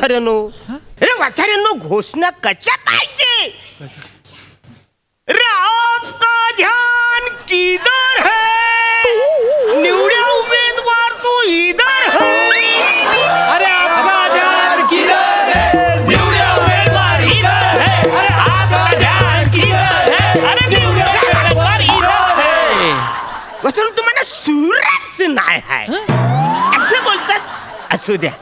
वासाऱ्यानो. अरे वासाऱ्यानो, घोषणा कशा पाहिजे? अरे आपका ध्यान किधर है? निवड्या उमेदवार तो इधर है. अरे आपका ध्यान किधर है? निवड्या उमेदवार इधर है. अरे आपका ध्यान किधर है? अरे निवड्या उमेदवार इधर है. वासाऱ्यानो, तुम्हाला सूरच नाही आहे असं बोलतात. असू द्या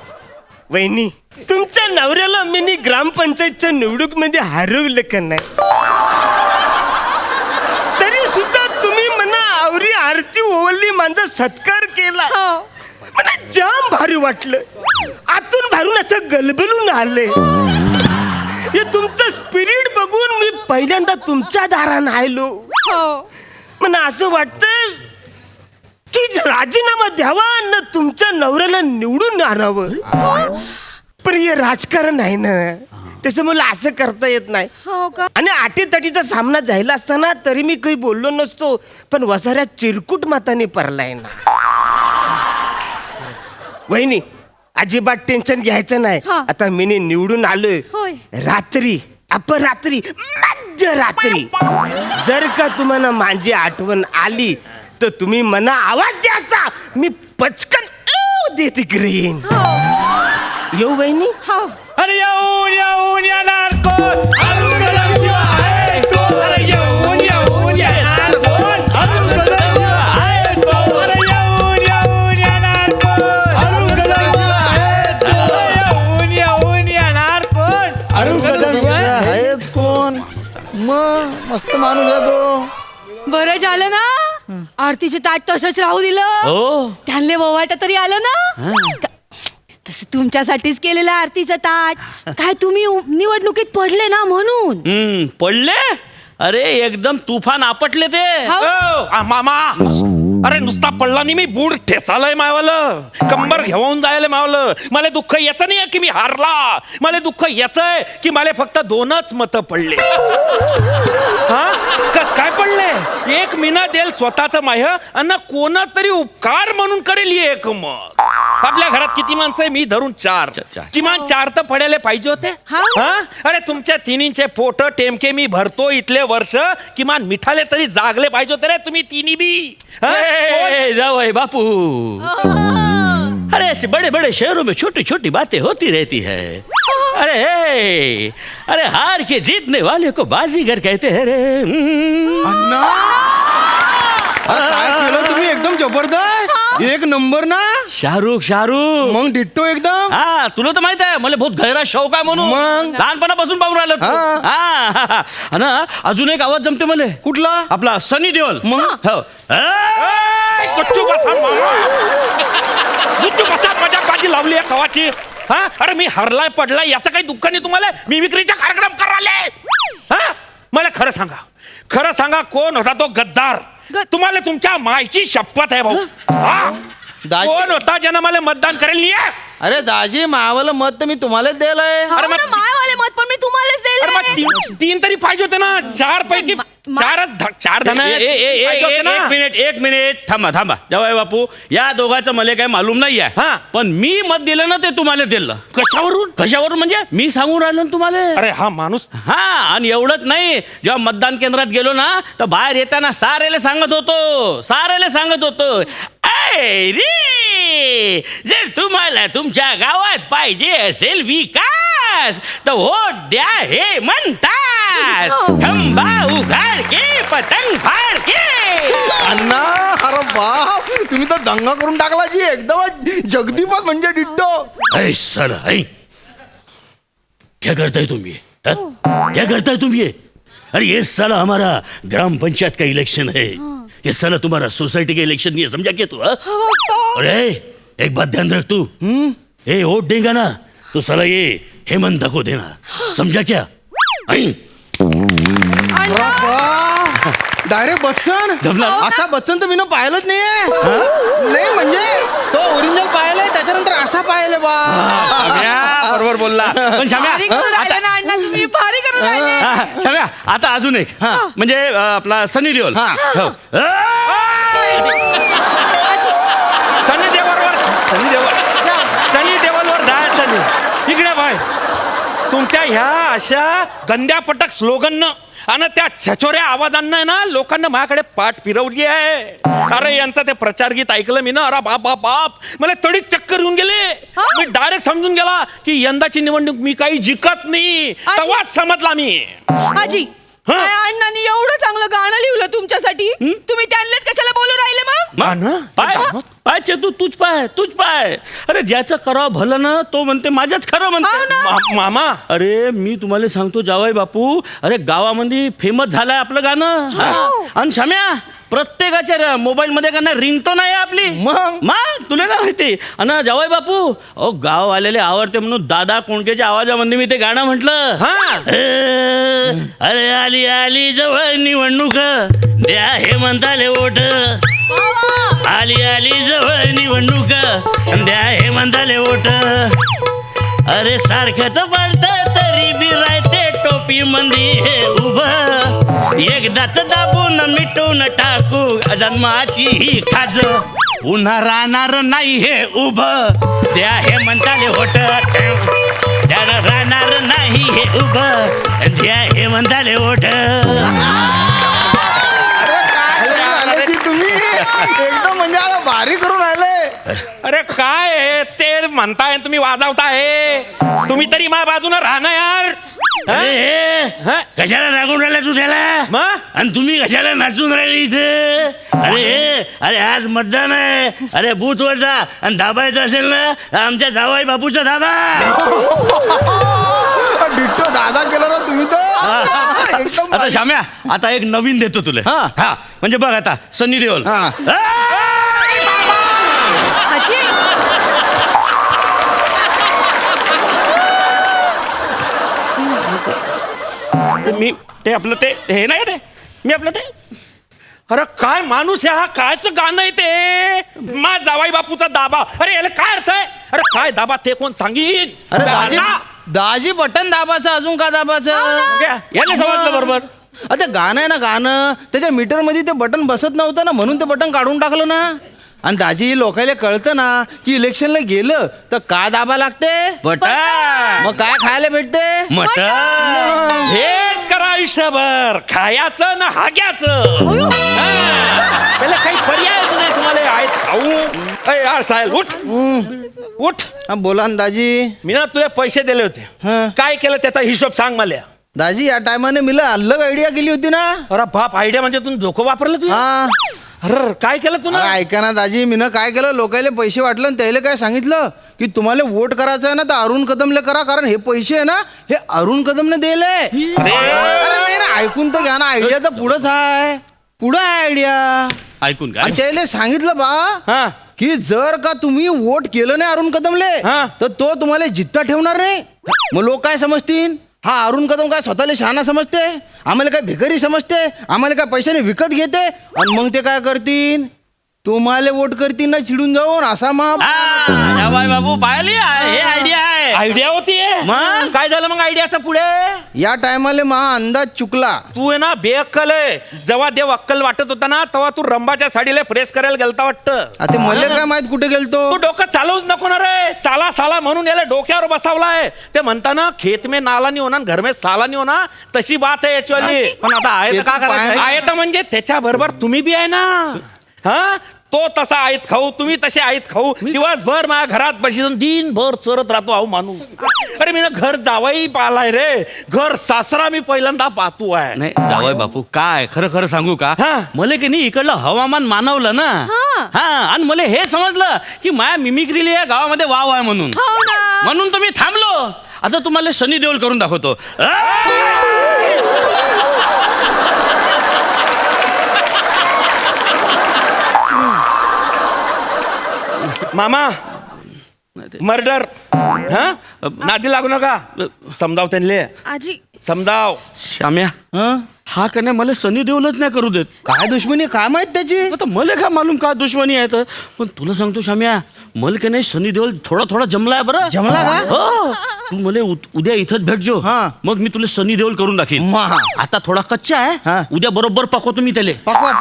वहिनी, तुमच्या नवऱ्याला मी ग्रामपंचायतच्या निवडणुकीमध्ये हरवलं का नाही? तरी सुद्धा तुम्ही म्हणा आवरी आरती ओवळली, माझा सत्कार केला. मला जाम भारी वाटलं. आतून भरून असं गलबलून आले. हे तुमचं स्पिरिट बघून मी पहिल्यांदा तुमच्या दारानं आलो. मला असं वाटतं की राजीनामा द्यावा न तुमच्या नवऱ्याला निवडून आणावं. पण हे राजकारण आहे ना, त्याच्यामुळे असं करता येत नाही. आणि अटीतटीचा सामना झाला असताना तरी मी काही बोललो नसतो, पण वसाऱ्या चिरकुट मताने परलाय ना. वहिनी, अजिबात टेन्शन घ्यायचं नाही. आता मी निवडून आलोय. रात्री अपरात्री मध्यरात्री जर का तुम्हाला माझी आठवण आली तर तुम्ही मना आवाज द्यायचा. मी पचकन देते ग्रीन. येऊ वहिनी? अरे येऊन येऊन येणार कोण? अरुण कदमशिवाय आहे कोण? अरे येऊन येऊन येणार कोण? अरुण कदमशिवाय आहे कोण? अरे येऊन येऊन येणार कोण? अरुण कदमशिवाय आहे कोण? येऊन येऊन येणार कोण? अरुण कदमशिवाय आहेच कोण? मग मस्त माणूस आहे तो. बरं झालं ना आरतीचे ताट तसंच राहू दिलं. त्यांना ववाळता तरी आलं ना. तसं तुमच्यासाठीच केलेलं आरतीचं ताट. काय तुम्ही निवडणुकीत पडले ना म्हणून. पडले? अरे एकदम तुफान आपटले ते. मामा, अरे नुसता पडला नाही, मी बूड ठेसालय मायवालं, कंबर घेऊन जायला मावलं. मला दुःख याचं नाही की मी हारला. मला दुःख याच आहे की मला फक्त 2च मतं पडले. हा कस काय पडले? एक मीना देल स्वतःच माय अन्न कोण तरी उपकार म्हणून करेल एक. मग आपल्या घरात किती माणसं आहे? मी धरून 4. किमान 4 तर पडायला पाहिजे होते. अरे तुमच्या तिन्हींचे फोटो टेमके मी भरतो इथले वर्ष, किमान मिठाले तरी जागले पाहिजे होते रे तुम्ही तिन्ही बी. जाओ बापू, अरे ऐसे बड़े बड़े शहरों में छोटी छोटी बातें होती रहती है. अरे अरे हार के जीतने वाले को बाजीगर कहते हैं रे. अण्णा, अरे काय केलं तुम्ही? एकदम जबरदस्त, एक नंबर ना. शाहरुख मग डिट्टो एकदम. हा, तुला तर माहित आहे मला बहुत गहरा शौक आहे म्हणून. मग लहानपणापासून पाहून राहिलं तू. हा ना, अजून एक आवाज जमते मला. कुठला? आपला सनी देओल. मग हो. कच्चू कसा मामा, गुच्चू कसा मजाकबाजी लावली आहे कवाची. हा, अरे मी हरलाय पडलाय याचं काही दुःख नाही तुम्हाला? मी विक्रीचा कार्यक्रम करायला. हा, मला खरं सांगा कोण होता तो गद्दार? तुम्हाला तुमच्या मायची शपथ आहे भाऊ. हा, कोण होता ज्यानं मला मतदान करेल नाही? अरे दाजी, मावाला मत तर मी तुम्हालाच द्यायलंय. अरे मायवाले मत पण मी तुम्हालाच अरे 3 तरी पाहिजे होते ना. 4 पैकी 4 धन. एक मिनिट थांबा जवाय बापू, या दोघांचं मला काही मालूम नाही आहे. हा, पण मी मत दिलं ना ते तुम्हाला दिलं. कशावरून म्हणजे मी सांगून राहिलो ना तुम्हाला. अरे हा माणूस. हा, आणि एवढंच नाही, जेव्हा मतदान केंद्रात गेलो ना तर बाहेर येताना सारेले सांगत होतो रे, जर तुम्हाला तुमच्या गावात पाहिजे असेल विकास तर वोट द्या हे म्हणतात. खंबा उघाड के पतंग फाड के. अण्णा, अरे बाप, तुम्ही तर दंगा करून टाकला जी. एकदम जगदीपच म्हणजे डिट्टो. अरे साला, क्या करता है तुम ये? अरे ये साला हमारा ग्राम पंचायत का इलेक्शन है. ये साला तुम्हारा सोसाइटी का इलेक्शन नहीं है, समझा क्या तू? अरे एक बात ध्यान रख तू. वोट देगा ना तो साला ये हेमंत को देना, समझा क्या? डायरेक्ट बच्चन. असा बच्चन तर मी पाहिलंच नाहीये. नाही म्हणजे तो ओरिजिनल पाहिलंय, त्याच्यानंतर असा पाहिलंय बा. बरोबर बोलला. पण शाम्या आता अजून एक, म्हणजे आपला सनी देओल. सनी देओलवर जायचं नाही. इकडे बाय तुमच्या ह्या अशा गंद्यापटक स्लोगननं आणि त्या छछोऱ्या आवाजांना आहे ना लोकांना माझ्याकडे पाठ फिरवली आहे. अरे यांचं ते प्रचार गीत ऐकलं मी ना, अरे बाप बाप बाप मला तडीत चक्कर येऊन गेले. मी डायरेक्ट समजून गेला की यंदाची निवडणूक मी काही जिंकत नाही. तेव्हाच समजला मी. आजी काय अण्णांनी एवढं चांगलं गाणं लिहिलं तुमच्यासाठी, तुम्ही त्यांनाच कशाला बोलू राहिले मग? पाय पाय चेतू तूच पाय. अरे ज्याचं करावं भलं ना तो म्हणते माझ्याच खरं म्हणते. मामा अरे मी तुम्हाला सांगतो जावाई बापू, अरे गावामध्ये फेमस झालंय आपलं गाणं. आणि शाम्या प्रत्येकाच्या मोबाईल मध्ये का नाही रिंगटोन आहे आपली. मग तुला काय माहिती. आणि जावाई बापू अहो गाव आलेले आवडते म्हणून दादा कोणकेच्या आवाजामध्ये मी ते गाणं म्हटलं. अरे आली आली जवळ निवडणूक द्या हे म्हणताले वोट. आली आली जवळ निवडणूक द्या हे म्हणताले वोट. अरे सारख्याच बोलत तरी बी राहते टोपी मंदी हे उभं. एकदाच दाबून मिटून टाकू जन्माची ही खाज. पुन्हा राहणार नाही हे उभं द्या हे म्हणताले वोट. त्यानं राहणार नाही हे उभं द्या हे म्हणताले वोट. तुम्ही एकदम म्हणजे आता भारी करून राहिले. अरे काय आहे ते म्हणताय तुम्ही वाजवताय. तुम्ही तरी माझ्या बाजूने राहणं यार. कशाला रागून राहिला तू त्याला मग? आणि तुम्ही कशाला नाचून राहिले इथे. अरे आज मतदान आहे. अरे बूथवर जा आणि दाबायचं असेल ना आमच्या जावाई बापूचा दाबा. डिट्टो दादा केला ना तुम्ही तर एकदम आता शाम्या आता एक नवीन देतो तुला. हा म्हणजे बघ आता सनी देओल. मी ते आपलं ते हे नाही ते मी आपलं ते. अरे काय माणूस आहे हा. कायचं गाणं आहे ते. मा जावाई बापूचा दाबा. अरे याला काय अर्थ आहे. अरे काय दाबा ते कोण सांगीन. अरे दाजी बटन दाबाचं अजून का दाबाचं. याने समजलं बरोबर. ते गाणं आहे ना गाणं त्याच्या मीटर मध्ये ते बटन बसत नव्हतं ना म्हणून ते बटन काढून टाकलं ना. आणि दाजी लोकायला कळतं ना की इलेक्शनला गेलं तर का दाबा लागते. बटन मग काय खायला भेटते. मटन. हेच करा आयुष्यभर खायचं ना हाग्याचं. त्याला काही पर्यायच नाही तुम्हाला. आहेत खाऊ यार साहेब उठ उठ. बोला ना दाजी. मी ना तुझे पैसे दिले होते. काय केलं त्याचा हिशोब सांग मला. दाजी या टायमाने मी अलग आयडिया केली होती ना. अरे बाप आयडिया म्हणजे तुम्ही धोको वापरलं तू. अरे काय केलं तू ना. ऐका ना दाजी मी काय केलं लोकायला पैसे वाटलं आणि त्याला काय सांगितलं की तुम्हाला वोट करायचं आहे ना तर अरुण कदमले करा कारण हे पैसे आहे ना हे अरुण कदमने दिले. अरे नाही ना ऐकून तर घ्या ना. आयडिया तर पुढंच आहे. पुढं आहे आयडिया. ऐकून काय त्याला सांगितलं बा की जर का तुम्ही वोट केलं नाही अरुण कदमले तर तो तुम्हाला जित्ता ठेवणार नाही. मग लोक काय समजतील. हा अरुण कदम काय स्वतःला शहाणा समजते. आम्हाला काय भिकारी समजते. आम्हाला काय पैशाने विकत घेते. आणि मग ते काय करतील तुम्हाला वोट करतील ना चिडून जाऊन असा जावाई बापू पाहिली हे आयडिया आहे. आयडिया होती. मग काय झालं मग आयडियाचं पुढे. या टायमाला महा अंदाज चुकला. तू आहे ना बेअक्कल आहे. जेव्हा देव अक्कल वाटत होता ना तेव्हा तू रंबाच्या साडीला फ्रेश करायला गेलता वाटतं. आता मला काय माहित कुठे गेलतो. तू डोकं चालवूच नको ना रे. साला साला म्हणून याला डोक्यावर बसवलाय. ते म्हणताना खेत में नाला नहीं होना घर में साला नहीं होना तशी बात आहे याच्यावाली. पण आता आहे का करायचं. आहे तर म्हणजे त्याच्या बरोबर तुम्ही बी आहे ना. हा तो तसा आयत खाऊ तुम्ही तसे आयत खाऊ. दिवसभर माझ्या घरात बसून दिनभर चरत राहतो अहो माणूस. अरे मी ना घर जावाई पालाय रे. घर सासरा मी पहिल्यांदा पाहतो आहे. नाही जावाई बापू काय खरं खरं सांगू का मला की नाही इकडलं हवामान मानवलं ना. आणि मला हे समजलं की माया मिमिक्रीला या गावामध्ये वाव आहे म्हणून. म्हणून तर मी थांबलो. आता तुम्हाला सनी देओल करून दाखवतो. मामा मर्डर नादी लागू नका. समजाव त्यांले. आजी समजाव. श्याम्या हा का नाही मला सनी देओलच नाही करू देत. काय दुश्मनी काय माहित त्याची. आता मला काय मालूम का दुश्मनी आहे तर. पण तुला सांगतो श्याम्या मला का नाही सनी देओल थोडा थोडा जमलाय बरं. जमला का. हो तू मला उद्या इथंच भेटजो. मग मी तुला सनी देओल करून दाखीन. आता थोडा कच्चा आहे. उद्या बरोबर पकवतो मी त्याला. पकवा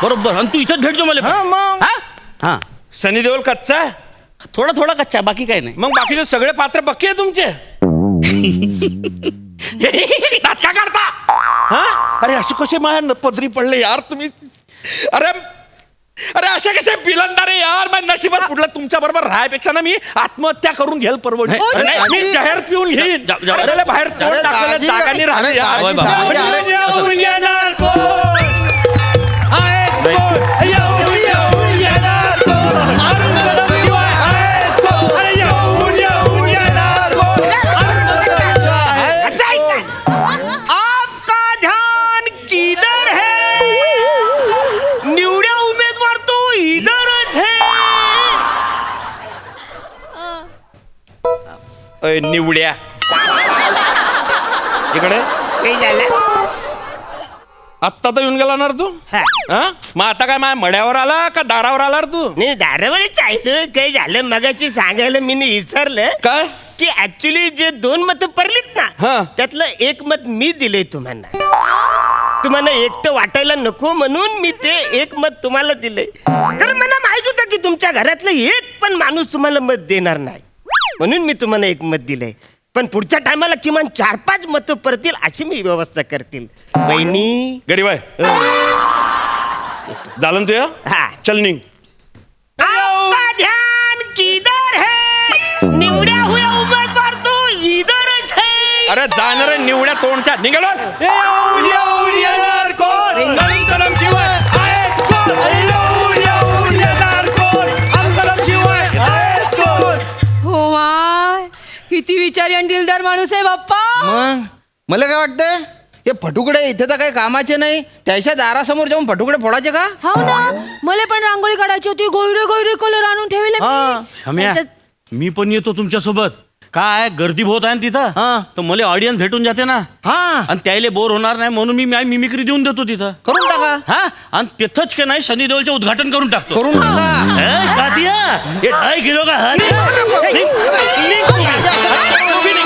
बरोबर. आणि तू इथंच भेटजो मला. सनी देओल कच्चा थोडा थोडा कच्चा बाकी काय नाही. मग बाकीचे सगळे पात्र पक्के आहे तुमचे. दात का काढता? हा? अरे असे कसे माझ्या पदरी पडले यार तुम्ही. अरे अरे असे कसे बिलंदारे यार. माझ्या नशिबात कुठलं तुमच्या बरोबर राहायपेक्षा ना मी आत्महत्या करून घेईल परवडली. नाही, नाही, मी जहर पिऊन घेईन. अरे बाहेर तोंड अरे टाकलेलं दाजी, जागानी राहते अरे यार. दाजी, दाजी, अरे- येऊन येणार कोण? आहेत कोण? येऊन येणार कोण? अरुण कदम शिवाय आहेत कोण? अरे येऊन येणार कोण? अरुण कदम शिवाय आहेत कोण? आपका ध्यान किधर है? निवड्या उमेदवार तो इधरच है. अय, निवड्या इकडे काही झालं? आत्ता तर येऊन गेला ना रे तू. हा. हा? मग आता काय माझ्या मड्यावर आला का दारावर आला रे तू? नाही दारावरच आहे. काही झालं मगाशी सांगायला मी विसरलं काय? की ऍक्च्युली जे 2 मतं पडलीत हा. ना त्यातलं 1 मत मी दिलंय तुम्हाला. तुम्हाला एकटं वाटायला नको म्हणून मी ते 1 मत तुम्हाला दिलंय. कारण मला माहित होतं की तुमच्या घरातलं एक पण माणूस तुम्हाला मत देणार नाही म्हणून मी तुम्हाला 1 मत दिलंय. पण पुढच्या टायमाला किमान 4-5 मतं पडतील अशी मी व्यवस्था करतील. बहिणी गरीब आहे झालं ना तुझं. हा. चल निघ. आपका ध्यान किधर है? निवड्या हुए उमेदवार तो इधरच है. अरे जाणार निवड्या तोंडच्या निघालो. येऊन येणार कोण? अरुण कदम शिवाय आहेत कोण? येऊन येणार कोण? अरुण कदम शिवाय आहेत कोण? हो माय किती विचारी आणि दिलदार माणूस आहे बाप्पा. मग मला काय वाटतंय हे फटुकडे इथे तर काही कामाचे नाही. त्याच्या दारासमोर जाऊन फटुकडे फोडायचे का? हो ना मला पण रांगोळी काढायची होती. गोयरे गोयरे कलर आणून ठेवले मी. हा. क्षम्या त्याच्यात- मी पण येतो तुमच्या सोबत. काय गर्दी बहुत आहे ना तिथं. हा. तर मला ऑडियन्स भेटून जाते ना. हा आणि त्याला बोर होणार नाही म्हणून मी मिमिक्री देऊन देतो तिथं. करून टाका. हा आणि तिथंच का नाही शनी देओलचे उद्घाटन करून टाकतो. करून टाका. ए, दादिया, हे 2.5 किलो का हरी? निघ, निघ, निघ.